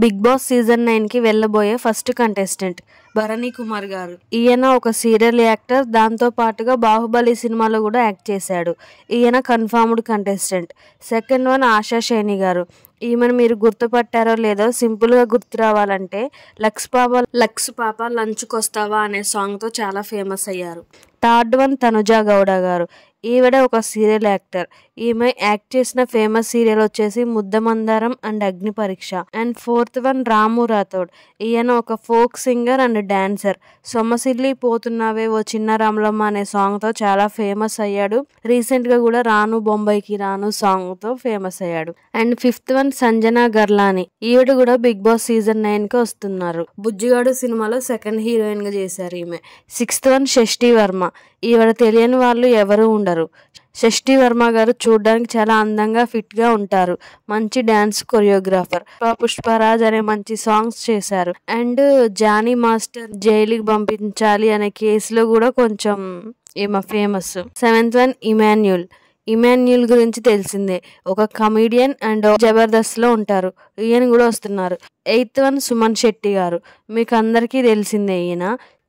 Big boss season 9 కి వెళ్ళబోయే first contestant Bharani Kumar గారు. ఈయన ఒక సీరియల్ యాక్టర్, దాంతో పాటుగా బాహుబలి సినిమాలో కూడా యాక్ట్ చేశాడు. ఈయన confirmed contestant. Second one ASHA Saini గారు. ఈమెను మీరు గుర్తుపట్టారో లేదో సింపుల్గా గుర్తు రావాలంటే లక్స్ పాప లంచ్కొస్తావా అనే సాంగ్తో చాలా ఫేమస్ అయ్యారు. థర్డ్ వన్ తనుజా గౌడ గారు. ఈవిడ ఒక సీరియల్ యాక్టర్. ఈమె యాక్ట్ చేసిన ఫేమస్ సీరియల్ వచ్చేసి ముద్దమందారం అండ్ అగ్ని పరీక్ష. అండ్ ఫోర్త్ వన్ రాము రాథోడ్. ఈయన ఒక ఫోక్ సింగర్ అండ్ డాన్సర్. సొమ్మసిల్లి పోతున్నావే ఓ చిన్న రామలమ్మ అనే సాంగ్తో చాలా ఫేమస్ అయ్యాడు. రీసెంట్గా కూడా రాను బొంబాయికి రాను సాంగ్తో ఫేమస్ అయ్యాడు. And fifth one Sanjana Galrani. ఈవిడ కూడా బిగ్ బాస్ సీజన్ 9కి వస్తున్నారు. బుజ్జిగాడు సినిమాలో సెకండ్ హీరోయిన్గా చేశారు ఈమె. సిక్స్త్ వన్ షష్ఠి వర్మ. ఈవిడ తెలియని వాళ్ళు ఎవరు ఉండరు. షష్ఠి వర్మ గారు చూడడానికి చాలా అందంగా ఫిట్గా ఉంటారు. మంచి డ్యాన్స్ కొరియోగ్రాఫర్. పుష్పరాజ్ అనే మంచి సాంగ్స్ చేశారు. అండ్ జానీ మాస్టర్ జైలుకి పంపించాలి అనే కేసులో కూడా కొంచెం ఈమె ఫేమస్. సెవెంత్ వన్ ఇమాన్యుల్ గురించి తెలిసిందే. ఒక కమీడియన్ అండ్ జబర్దస్త్లో ఉంటారు. ఈయన కూడా వస్తున్నారు. ఎయిత్ వన్ సుమన్ శెట్టి గారు. మీకు అందరికీ తెలిసిందే. ఈయన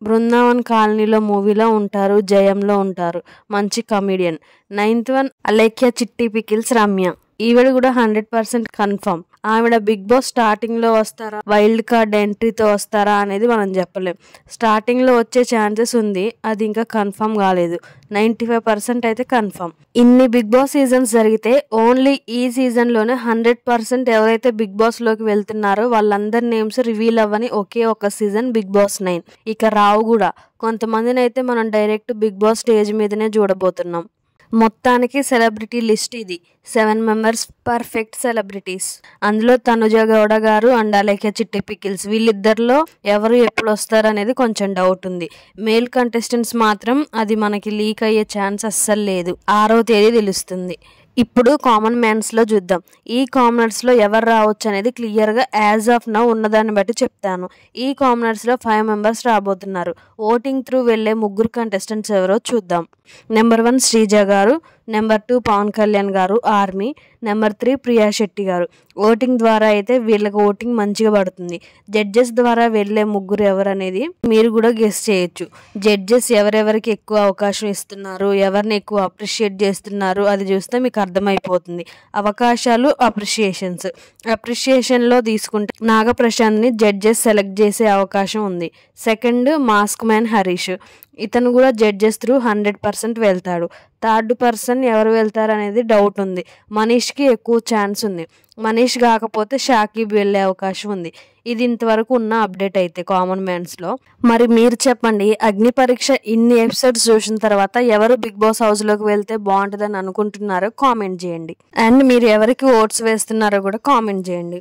బృందావన్ కాలనీలో మూవీలో ఉంటారు, జయంలో ఉంటారు. మంచి కమీడియన్. నైన్త్ వన్ అలేఖ్య చిట్టి పికిల్స్ రమ్య. ఈవిడ కూడా 100% కన్ఫర్మ్. ఆవిడ బిగ్ బాస్ స్టార్టింగ్లో వస్తారా, వైల్డ్ కార్డ్ ఎంట్రీతో వస్తారా అనేది మనం చెప్పలేం. స్టార్టింగ్లో వచ్చే ఛాన్సెస్ ఉంది, అది ఇంకా కన్ఫర్మ్ కాలేదు. 95% అయితే కన్ఫర్మ్. ఇన్ని బిగ్ బాస్ సీజన్స్ జరిగితే ఓన్లీ ఈ సీజన్లోనే 100% ఎవరైతే బిగ్ బాస్లోకి వెళ్తున్నారో వాళ్ళందరి నేమ్స్ రివీల్ అవ్వని ఒకే ఒక సీజన్ బిగ్ బాస్ 9. ఇక రావు కూడా. కొంతమందిని అయితే మనం డైరెక్ట్ బిగ్ బాస్ స్టేజ్ మీదనే చూడబోతున్నాం. మొత్తానికి సెలబ్రిటీ లిస్ట్ ఇది. 7 మెంబర్స్ పర్ఫెక్ట్ సెలబ్రిటీస్. అందులో తనుజా గౌడ గారు అండ్ అలేఖ్య చిట్టి పికిల్స్. వీళ్ళిద్దరిలో ఎవరు ఎప్పుడు వస్తారు అనేది కొంచెం డౌట్ ఉంది. మేల్ కంటెస్టెంట్స్ మాత్రం అది మనకి లీక్ అయ్యే ఛాన్స్ అస్సలు లేదు. 6వ తేదీ తెలుస్తుంది. ఇప్పుడు కామన్ మ్యాన్స్లో చూద్దాం. ఈ కామనర్స్లో ఎవరు రావచ్చు అనేది క్లియర్గా యాజ్ ఆఫ్ నౌ ఉన్నదాన్ని బట్టి చెప్తాను. ఈ కామనర్స్లో 5 మెంబర్స్ రాబోతున్నారు. ఓటింగ్ త్రూ వెళ్ళే 3 కంటెస్టెంట్స్ ఎవరో చూద్దాం. నెంబర్ 1 శ్రీజ గారు. నెంబర్ 2 పవన్ కళ్యాణ్ గారు ఆర్మీ. నెంబర్ 3 ప్రియా శెట్టి గారు. ఓటింగ్ ద్వారా అయితే వీళ్ళకి ఓటింగ్ మంచిగా పడుతుంది. జడ్జెస్ ద్వారా వెళ్ళే 3 ఎవరు అనేది మీరు కూడా గెస్ చేయొచ్చు. జడ్జెస్ ఎవరెవరికి ఎక్కువ అవకాశం ఇస్తున్నారు, ఎవరిని ఎక్కువ అప్రిషియేట్ చేస్తున్నారు అది చూస్తే మీకు అర్థమైపోతుంది. అవకాశాలు, అప్రిషియేషన్లో తీసుకుంటే నాగప్రశాంత్ని జడ్జెస్ సెలెక్ట్ చేసే అవకాశం ఉంది. Second mask man Harish. ఇతను కూడా జడ్జెస్ త్రూ 100% వెళ్తాడు. థర్డ్ పర్సన్ ఎవరు వెళ్తారు అనేది డౌట్ ఉంది. మనీష్కి ఎక్కువ ఛాన్స్ ఉంది. మనీష్ కాకపోతే షాకిబ్ వెళ్ళే అవకాశం ఉంది. ఇది ఇంతవరకు ఉన్న అప్డేట్ అయితే కామన్ మ్యాన్స్లో. మరి మీరు చెప్పండి, అగ్ని పరీక్ష ఇన్ని ఎపిసోడ్స్ చూసిన తర్వాత ఎవరు బిగ్ బాస్ హౌస్లోకి వెళ్తే బాగుంటుందని అనుకుంటున్నారో కామెంట్ చేయండి. అండ్ మీరు ఎవరికి ఓట్స్ వేస్తున్నారో కూడా కామెంట్ చేయండి.